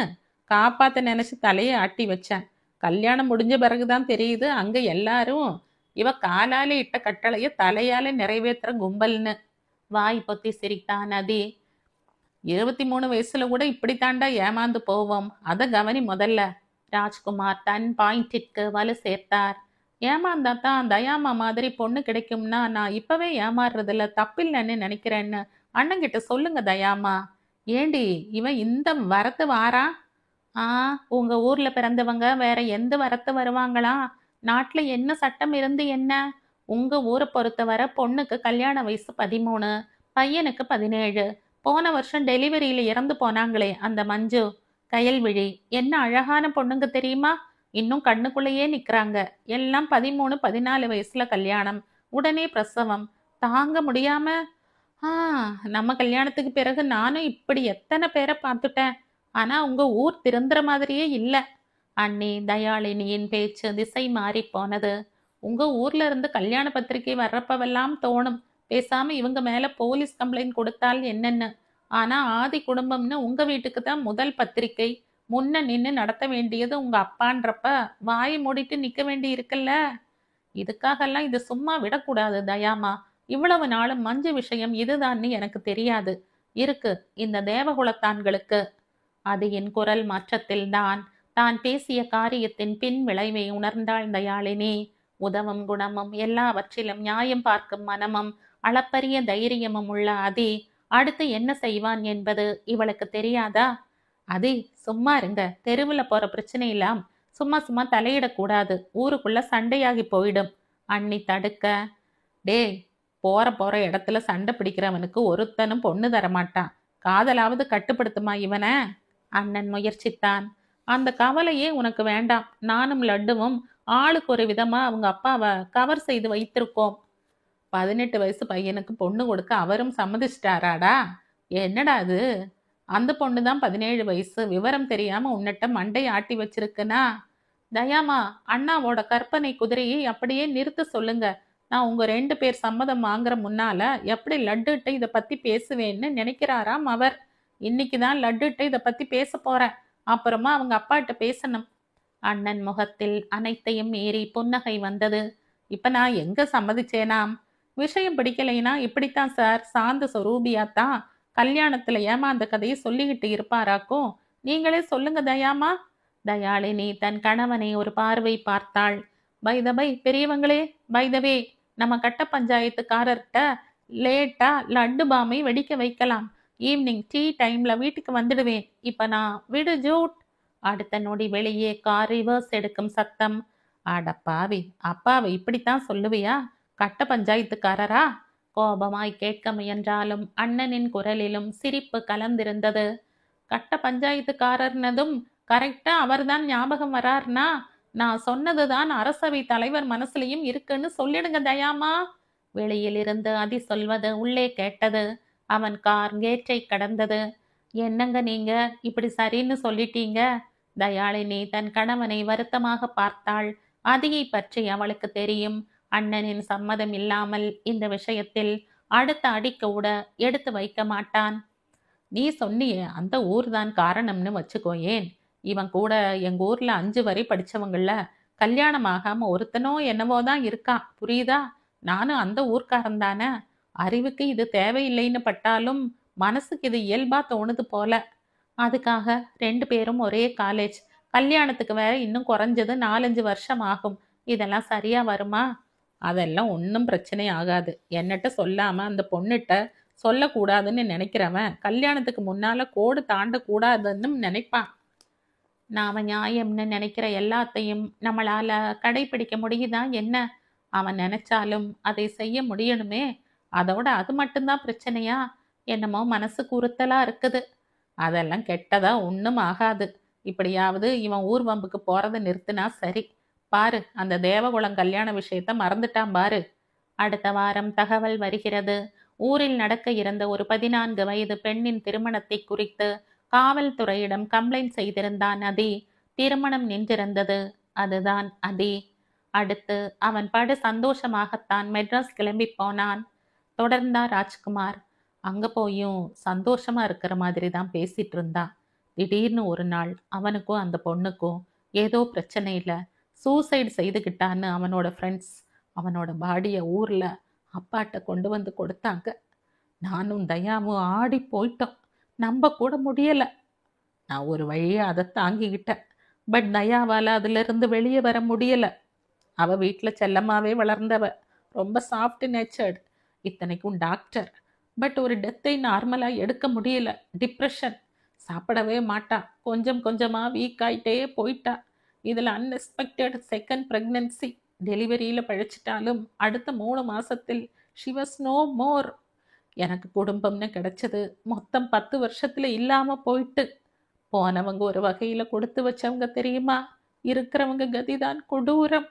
Speaker 1: காப்பாத்த நினைச்சு தலையை ஆட்டி வச்சேன். கல்யாணம் முடிஞ்ச பிறகுதான் தெரியுது அங்க எல்லாரும் இவ காலால இட்ட கட்டளைய தலையால நிறைவேற்றுற கும்பல்னு. வாய் பொத்தி சிரித்தான் நதி. 23 வயசுல கூட இப்படித்தாண்டா ஏமாந்து போவோம். அதை கவனி முதல்ல. ராஜ்குமார் தன் பாயிண்டிற்கு வலு சேர்த்தார். ஏமாந்தா தான் தயாமா மாதிரி பொண்ணு கிடைக்கும்னா நான் இப்பவே ஏமாறுறதுல தப்பில்லைன்னு நினைக்கிறேன்னு அண்ணங்கிட்ட சொல்லுங்க தயாமா. ஏண்டி இவன் இந்த வரத்து வாரா? உங்க ஊர்ல பிறந்தவங்க வேற எந்த வரத்து வருவாங்களா? நாட்டுல என்ன சட்டம் இருந்து என்ன? உங்க ஊரை பொறுத்தவரை பொண்ணுக்கு கல்யாண வயசு 13, பையனுக்கு 17. போன வருஷம் டெலிவரியில இறந்து போனாங்களே அந்த மஞ்சு, கயல்விழி, என்ன அழகான பொண்ணுங்க தெரியுமா? இன்னும் கண்ணுக்குள்ளேயே நிக்கிறாங்க. எல்லாம் 13, 14 வயசுல கல்யாணம், உடனே பிரசவம். தாங்க முடியாம நம்ம கல்யாணத்துக்கு பிறகு நானும் இப்படி எத்தனை பேரை பார்த்துட்டேன். ஆனா உங்க ஊர் திருந்துற மாதிரியே இல்லை. அண்ணி தயாளினியின் பேச்சு திசை மாறி போனது. உங்க ஊர்ல இருந்து கல்யாண பத்திரிகை வர்றப்பவெல்லாம் தோணும் பேசாம இவங்க மேல போலீஸ் கம்ப்ளைண்ட் கொடுத்தால் என்னன்னு. ஆனா ஆதி குடும்பம்னு உங்க வீட்டுக்கு தான் முதல் பத்திரிகை. முன்ன நின்னு நடத்த வேண்டியது உங்க அப்பான்றப்ப வாயை மூடிட்டு நிக்க வேண்டி இருக்குல்ல. இதுக்காகலாம் இது சும்மா விடக்கூடாது தயாமா. இவ்வளவு நாளும் மஞ்சு விஷயம் இதுதான்னு எனக்கு தெரியாது. இருக்கு இந்த தேவகுலத்தான்களுக்கு. அது என் குரல் மாற்றத்தில்தான் தான் பேசிய காரியத்தின் பின் விளைவை உணர்ந்தாள் தயாளினி. உதவும் குணமும் எல்லாவற்றிலும் நியாயம் பார்க்கும் மனமும் அளப்பரிய தைரியமும் உள்ள அதி அடுத்து என்ன செய்வான் என்பது இவளுக்கு தெரியாதா? அதி சும்மா இருங்க. தெருவில் போற பிரச்சனையெல்லாம் சும்மா சும்மா தலையிடக்கூடாது. ஊருக்குள்ள சண்டையாகி போயிடும். அண்ணி தடுக்க, டேய் போற இடத்துல சண்டை பிடிக்கிறவனுக்கு ஒருத்தனும் பொண்ணு தரமாட்டான். காதலாவது கட்டுப்படுத்துமா இவனை? அண்ணன் முயற்சித்தான். அந்த கவலையே உனக்கு வேண்டாம். நானும் லட்டுவும் ஆளுக்கு ஒரு விதமா அவங்க அப்பாவை கவர் செய்து வைத்திருக்கோம். 18 வயசு பையனுக்கு பொண்ணு கொடுக்க அவரும் சம்மதிச்சிட்டாராடா? என்னடா அது? அந்த பொண்ணு தான் 17 வயசு. விவரம் தெரியாம உன்னிட்ட மண்டை ஆட்டி வச்சிருக்குனா? தயாமா, அண்ணாவோட கற்பனை குதிரையை அப்படியே நிறுத்த சொல்லுங்க. நான் உங்க 2 பேர் சம்மதம் வாங்குற முன்னால எப்படி லட்டுட்ட இதை பத்தி பேசுவேன்னு நினைக்கிறாராம் அவர். இன்னைக்கு தான் லட்டுட்ட இதை பத்தி பேச போறேன். அப்புறமா அவங்க அப்பாட்ட பேசணும். அண்ணன் முகத்தில் அனைத்தையும் மீறி புன்னகை வந்தது. இப்ப நான் எங்க சம்மதிச்சேனாம்? விஷயம் பிடிக்கலைனா இப்படித்தான் சார், சாந்த சொரூபியாத்தான் கல்யாணத்துல ஏமாந்த கதையை சொல்லிக்கிட்டு இருப்பாராக்கும். நீங்களே சொல்லுங்க தயாமா. தயாளினி தன் கணவனை ஒரு பார்வை பார்த்தாள். பை பெரியவங்களே, பைதவே, நம்ம கட்ட பஞ்சாயத்துக்காரர்கிட்ட லேட்டா லட்டு பாமை வெடிக்க வைக்கலாம். ஈவினிங் டீ டைம்ல வீட்டுக்கு வந்துடுவேன். இப்ப நான் விடு ஜூட். அடுத்த நொடி வெளியே கார் ரிவர்ஸ் எடுக்கும் சத்தம். அடப்பாவி, அப்பாவை இப்படித்தான் சொல்லுவியா? கட்ட பஞ்சாயத்துக்காரரா? கோபமாய் கேட்க முயன்றாலும் அண்ணனின் குரலிலும் சிரிப்பு கலந்திருந்தது. கட்ட பஞ்சாயத்துக்காரர்னதும் கரெக்டா அவர்தான் ஞாபகம் வரார்னா நான் சொன்னதுதான் அரசவை தலைவர் மனசுலையும் இருக்குன்னு சொல்லிடுங்க தயாமா. வெளியில் இருந்து அதி சொல்வது உள்ளே கேட்டது. அவன் கார் கேட்டை கடந்தது. என்னங்க நீங்க இப்படி சரின்னு சொல்லிட்டீங்க? தயாளினி தன் கணவனை வருத்தமாக பார்த்தாள். அதியை பற்றி அவளுக்கு தெரியும். அண்ணனின் சம்மதம் இல்லாமல் இந்த விஷயத்தில் அடுத்த அடிக்கூட எடுத்து வைக்க மாட்டான். நீ சொன்னியே அந்த ஊர் தான் காரணம்னு வச்சுக்கோயேன். இவன் கூட எங்க ஊர்ல 5 வரை படிச்சவங்கள கல்யாணம் ஆகாம ஒருத்தனோ என்னவோதான் இருக்கான். புரியுதா? நானும் அந்த ஊர்க்காரன் தானே. அறிவுக்கு இது தேவையில்லைன்னு பட்டாலும் மனசுக்கு இது இயல்பா தோணுது போல. அதுக்காக 2 பேரும் ஒரே காலேஜ். கல்யாணத்துக்கு வேற இன்னும் குறைஞ்சது 4-5 வருஷம் ஆகும். இதெல்லாம் சரியா வருமா? அதெல்லாம் ஒன்றும் பிரச்சனை ஆகாது. என்னட்ட சொல்லாம அந்த பொண்ணுகிட்ட சொல்லக்கூடாதுன்னு நினைக்கிறவன் கல்யாணத்துக்கு முன்னால கோடு தாண்டக்கூடாதுன்னு நினைப்பான். நாம நியாயம்னு நினைக்கிற எல்லாத்தையும் நம்மளால கடைபிடிக்க முடியுதா என்ன? அவன் நினைச்சாலும் அதை செய்ய முடியணுமே. அதோட அது மட்டும்தான் பிரச்சனையா? என்னமோ மனசுக்கு உறுத்தலா இருக்குது. அதெல்லாம் கெட்டதா ஒன்றும் ஆகாது. இப்படியாவது இவன் ஊர் வம்புக்கு போறதை நிறுத்தினா சரி. பாரு, அந்த தேவகுலம் கல்யாண விஷயத்த மறந்துட்டான் பாரு. அடுத்த வாரம் தகவல் வருகிறது. ஊரில் நடக்க இருந்த ஒரு 14 வயது பெண்ணின் திருமணத்தை குறித்து காவல்துறையிடம் கம்ப்ளைண்ட் செய்திருந்தான் அதி. திருமணம் நின்றிருந்தது. அதுதான் அதி. அடுத்து அவன் படு சந்தோஷமாகத்தான் மெட்ராஸ் கிளம்பி போனான். தொடர்ந்தா ராஜ்குமார். அங்க போயும் சந்தோஷமா இருக்கிற மாதிரி தான் பேசிட்டு இருந்தா. திடீர்னு ஒரு நாள் அவனுக்கும் அந்த பொண்ணுக்கும் ஏதோ பிரச்சனை இல்லை, சூசைடு செய்துக்கிட்டான்னு அவனோட ஃப்ரெண்ட்ஸ் அவனோட பாடியை ஊர்ல அப்பாட்ட கொண்டு வந்து கொடுத்தாங்க. நானும் தயாவும் ஆடி போயிட்டோம். நம்ப கூட முடியல. நான் ஒரு வழியா அதை தாங்கிக்கிட்டேன். பட் தயாவால அதுல இருந்து வெளியே வர முடியல. அவ வீட்டுல செல்லமாவே வளர்ந்தவ. ரொம்ப சாஃப்ட் நேச்சர்டு. இத்தனைக்கும் டாக்டர். பட் ஒரு டெத்தை நார்மலா எடுக்க முடியல. டிப்ரெஷன். சாப்பிடவே மாட்டா. கொஞ்சம் கொஞ்சமா வீக் ஆயிட்டே போயிட்டா. இதுல அன்எக்ஸ்பெக்டட் செகண்ட் பிரெக்னன்சி. டெலிவரியில பழிச்சிட்டாலும் அடுத்த 3 மாசத்தில் ஷி வாஸ் நோ மோர். எனக்கு குடும்பம்னு கிடைச்சது மொத்தம் 10 வருஷத்துல இல்லாம போயிட்டு. போனவங்க ஒரு வகையில கொடுத்து வச்சவங்க தெரியுமா? இருக்கிறவங்க கதிதான் கொடூரம்.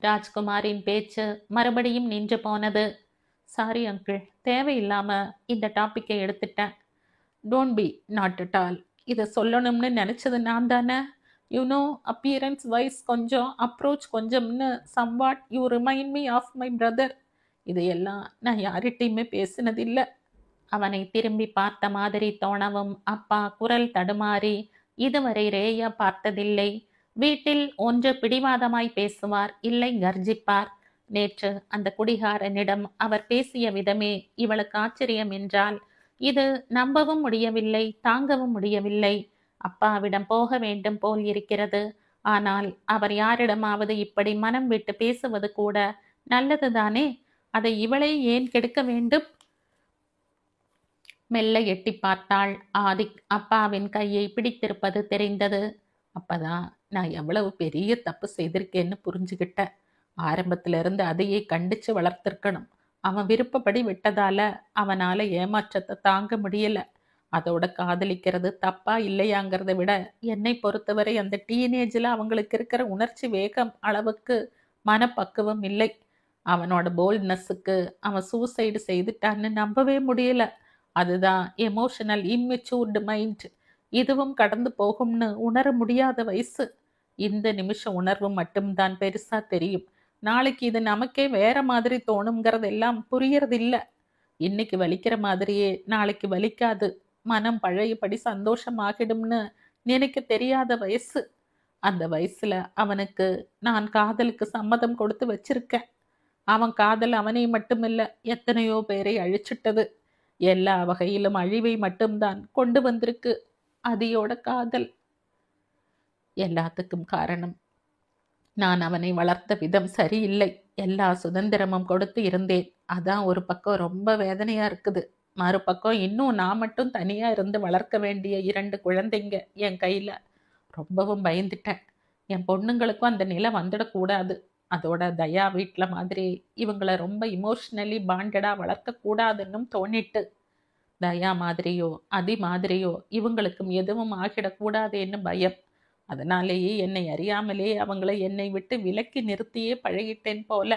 Speaker 1: ராஜ்குமாரின் பேச்சு மறுபடியும் நின்று போனது. சாரி அங்கிள், தேவையில்லாம இந்த டாப்பிக்கை எடுத்துட்டேன். Don't be, not at all. இதை சொல்லணும்னு நினைச்சது நான் தானே. யூனோ, அப்பியரன்ஸ் வைஸ் கொஞ்சம், அப்ரோச் கொஞ்சம்னு somewhat you remind me of my brother. இதையெல்லாம் நான் யார்கிட்டையுமே பேசினதில்லை. அவனை திரும்பி பார்த்த மாதிரி தோணவும் அப்பா குரல் தடுமாறி, இதுவரை ரேயா பார்த்ததில்லை. வீட்டில் ஒன்று பிடிவாதமாய் பேசுவார், இல்லை கர்ஜிப்பார். நேற்று அந்த குடிகாரனிடம் அவர் பேசிய விதமே இவளுக்கு ஆச்சரியம் என்றால், இது நம்பவும் முடியவில்லை, தாங்கவும் முடியவில்லை. அப்பாவிடம் போக வேண்டும் போல் இருக்கிறது. ஆனால் அவர் யாரிடமாவது இப்படி மனம் விட்டு பேசுவது கூட நல்லதுதானே. அதை இவளே ஏன் கெடுக்க வேண்டும்? மெல்ல எட்டி பார்த்தாள். ஆதிக் அப்பாவின் கையை பிடித்திருப்பது தெரிந்தது. அப்பதான் நான் எவ்வளவு பெரிய தப்பு செய்திருக்கேன்னு புரிஞ்சுக்கிட்டேன். ஆரம்பத்துல இருந்து அதையே கண்டிச்சு வளர்த்திருக்கணும். அவன் விருப்பப்படி விட்டதால அவனால ஏமாற்றத்தை தாங்க முடியல. அதோட காதலிக்கிறது தப்பா இல்லையாங்கிறத விட என்னை பொறுத்தவரை அந்த டீனேஜில் அவங்களுக்கு இருக்கிற உணர்ச்சி வேகம் அளவுக்கு மனப்பக்குவம் இல்லை. அவனோட போல்ட்னஸுக்கு அவன் சூசைடு செய்துட்டான்னு நம்பவே முடியல. அதுதான் எமோஷனல் இம்மெச்சூர்டு மைண்ட். இதுவும் கடந்து போகும்னு உணர முடியாத வயசு. இந்த நிமிஷம் உணர்வு மட்டும்தான் பெருசா தெரியும். நாளைக்கு இது நமக்கே வேற மாதிரி தோணுங்கிறதெல்லாம் புரியறதில்ல. இன்னைக்கு வலிக்கிற மாதிரியே நாளைக்கு வலிக்காது. மனம் பழையபடி சந்தோஷமாகிடும்னு நினைக்க தெரியாத வயசு. அந்த வயசுல அவனுக்கு நான் காதலுக்கு சம்மதம் கொடுத்து வச்சிருக்கேன். அவன் காதல் அவனை மட்டுமில்ல, எத்தனையோ பேரை அழிச்சிட்டது. எல்லா வகையிலும் அழிவை மட்டும்தான் கொண்டு வந்திருக்கு அதியோட காதல். எல்லாத்துக்கும் காரணம் நான் அவனை வளர்த்த விதம் சரியில்லை. எல்லா சுதந்திரமும் கொடுத்து இருந்தேன். அதான் ஒரு பக்கம் ரொம்ப வேதனையா இருக்குது. மறுபக்கம் இன்னும் நான் மட்டும் தனியா இருந்து வளர்க்க வேண்டிய 2 குழந்தைங்க என் கையில. ரொம்பவும் பயந்துட்டேன். என் பொண்ணுங்களுக்கும் அந்த நிலை வந்துடக்கூடாது. அதோட தயா வீட்டில் மாதிரி இவங்களை ரொம்ப இமோஷ்னலி பாண்டடா வளர்க்க கூடாதுன்னும் தோணிட்டு. தயா மாதிரியோ அதி மாதிரியோ இவங்களுக்கும் எதுவும் ஆகிடக்கூடாதுன்னு பயம். அதனாலேயே என்னை அறியாமலே அவங்களை என்னை விட்டு விலக்கி நிறுத்தியே பழகிட்டேன் போல.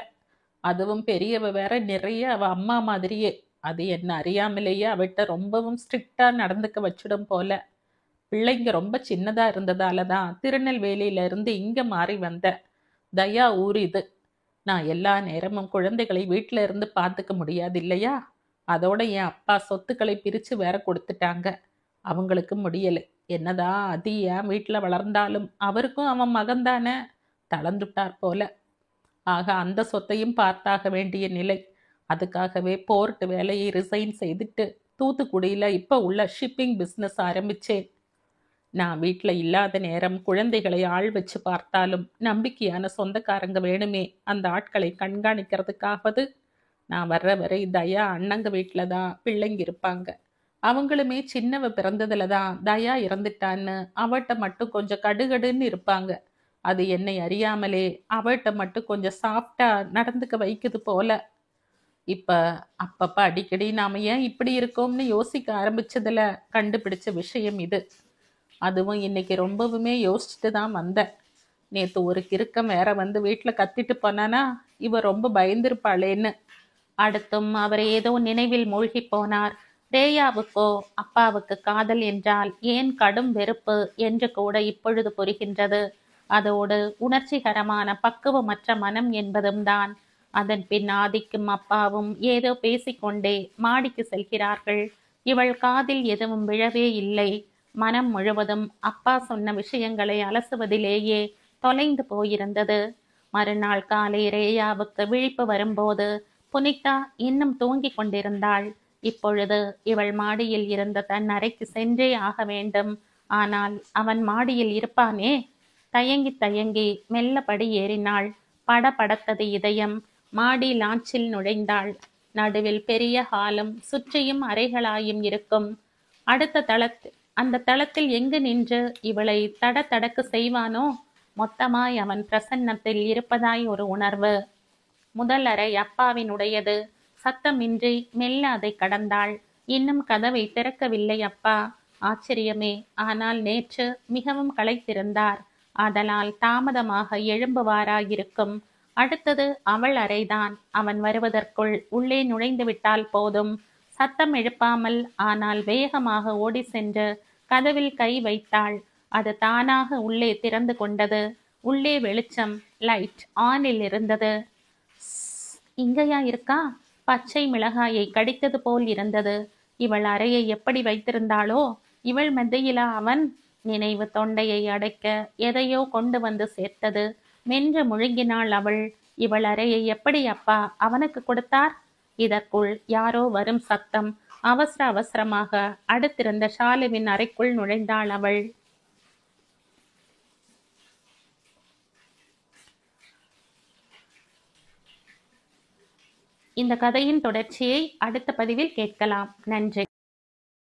Speaker 1: அதுவும் பெரியவ வேற நிறைய அவ அம்மா மாதிரியே. அது என்ன அறியாமலேயே அவட்ட ரொம்பவும் ஸ்ட்ரிக்டா நடந்துக்க வச்சிடும் போல. பிள்ளைங்க ரொம்ப சின்னதா இருந்ததால தான் திருநெல்வேலியில இருந்து இங்க மாறி வந்த. தயா ஊர் இது. நான் எல்லா நேரமும் குழந்தைகளை வீட்டில இருந்து பார்த்துக்க முடியாது இல்லையா. அதோட என் அப்பா சொத்துக்களை பிரிச்சு வேற கொடுத்துட்டாங்க. அவங்களுக்கு முடியலை. என்னதான் அதி என் வீட்டில் வளர்ந்தாலும் அவருக்கும் அவன் மகன்தானே. தளர்ந்துட்டார் போல. ஆக அந்த சொத்தையும் பார்த்தாக வேண்டிய நிலை. அதுக்காகவே போர்ட் வேலையை ரிசைன் செய்துட்டு தூத்துக்குடியில் இப்போ உள்ள ஷிப்பிங் பிஸ்னஸ் ஆரம்பிச்சேன். நான் வீட்டில் இல்லாத நேரம் குழந்தைகளை ஆள் வச்சு பார்த்தாலும் நம்பிக்கையான சொந்தக்காரங்க வேணுமே அந்த ஆட்களை கண்காணிக்கிறதுக்காவது. நான் வர்ற வரை தயா அண்ணங்க வீட்டில் தான் பிள்ளைங்க இருப்பாங்க. அவங்களுமே சின்னவ பிறந்ததுல தான் தயா இறந்துட்டான்னு அவட்ட மட்டும் கொஞ்சம் கடுகடுன்னு இருப்பாங்க. அது என்னை அறியாமலே அவட்ட மட்டும் கொஞ்சம் சாஃப்டா நடந்துக்க வைக்குது போல. இப்ப அப்பப்ப அடிக்கடி நாம ஏன் இப்படி இருக்கோம்னு யோசிக்க ஆரம்பிச்சதுல கண்டுபிடிச்ச விஷயம் இது. அதுவும் இன்னைக்கு ரொம்பவுமே யோசிச்சுட்டு தான் வந்தேன். நேத்து ஒரு கிறுக்கம் வேற வந்து வீட்டில் கத்திட்டு போனானா இவ ரொம்ப பயந்திருப்பாளேன்னு. அடுத்தும் அவர் ஏதோ நினைவில் மூழ்கி போனார். ரேயாவுக்கோ அப்பாவுக்கு காதல் என்றால் ஏன் கடும் வெறுப்பு என்று கூட இப்பொழுது புரிகின்றது. அதோடு உணர்ச்சிகரமான பக்குவமற்ற மனம் என்பதும் தான். அதன் பின் ஆதிக்கும் அப்பாவும் ஏதோ பேசிக்கொண்டே மாடிக்கு செல்கிறார்கள். இவள் காதில் எதுவும் விழவே இல்லை. மனம் முழுவதும் அப்பா சொன்ன விஷயங்களை அலசுவதிலேயே தொலைந்து போயிருந்தது. மறுநாள் காலை ரேயாவுக்கு விழிப்பு வரும்போது புனிதா இன்னும் தூங்கிக் கொண்டிருந்தாள். இப்பொழுது இவள் மாடியில் இருந்த தன் அறைக்கு சென்றே ஆக வேண்டும். ஆனால் அவன் மாடியில் இருப்பானே. தயங்கி தயங்கி மெல்ல படி ஏறினாள். படபடத்தது இதயம். மாடி லாஞ்சில் நுழைந்தாள். நடுவில் பெரிய ஹாலும் சுற்றியும் அறைகளாயும் இருக்கும். அடுத்த அந்த தளத்தில் எங்கு நின்று இவளை தட தடக்கு செய்வானோ. மொத்தமாய் அவன் பிரசன்னத்தில் இருப்பதாய் ஒரு உணர்வு. முதல் அறை அப்பாவினுடையது. சத்தமின்றி மெல்ல அதை கடந்தாள். இன்னும் கதவை திறக்கவில்லை அப்பா. ஆச்சரியமே. ஆனால் நேற்று மிகவும் களைத்திருந்தார். ஆதலால் தாமதமாக எழும்புவாராயிருக்கும். அடுத்தது அவள் அறைதான். அவன் வருவதற்குள் உள்ளே நுழைந்து விட்டால் போதும். சத்தம் எழுப்பாமல் ஆனால் வேகமாக ஓடி சென்று கதவில் கை வைத்தாள். அது தானாக உள்ளே திறந்து கொண்டது. உள்ளே வெளிச்சம், லைட் ஆனில் இருந்தது. இங்கயா இருக்கா? பச்சை மிளகாயை கடித்தது போல் இருந்தது. இவள் அறையை எப்படி வைத்திருந்தாளோ? இவள் மெத்தையிலா அவன்? நினைவு தொண்டையை அடைக்க எதையோ கொண்டு வந்து சேர்த்தது. மென்று முழுங்கினாள் அவள். இவள் அறையை எப்படி அப்பா அவனுக்கு கொடுத்தார்? இதற்குள் யாரோ வரும் சத்தம். அவசர அவசரமாக அடுத்திருந்த ஷாலுவின் அறைக்குள் நுழைந்தாள் அவள். இந்த கதையின் தொடர்ச்சியை அடுத்த பதிவில் கேட்கலாம். நன்றி.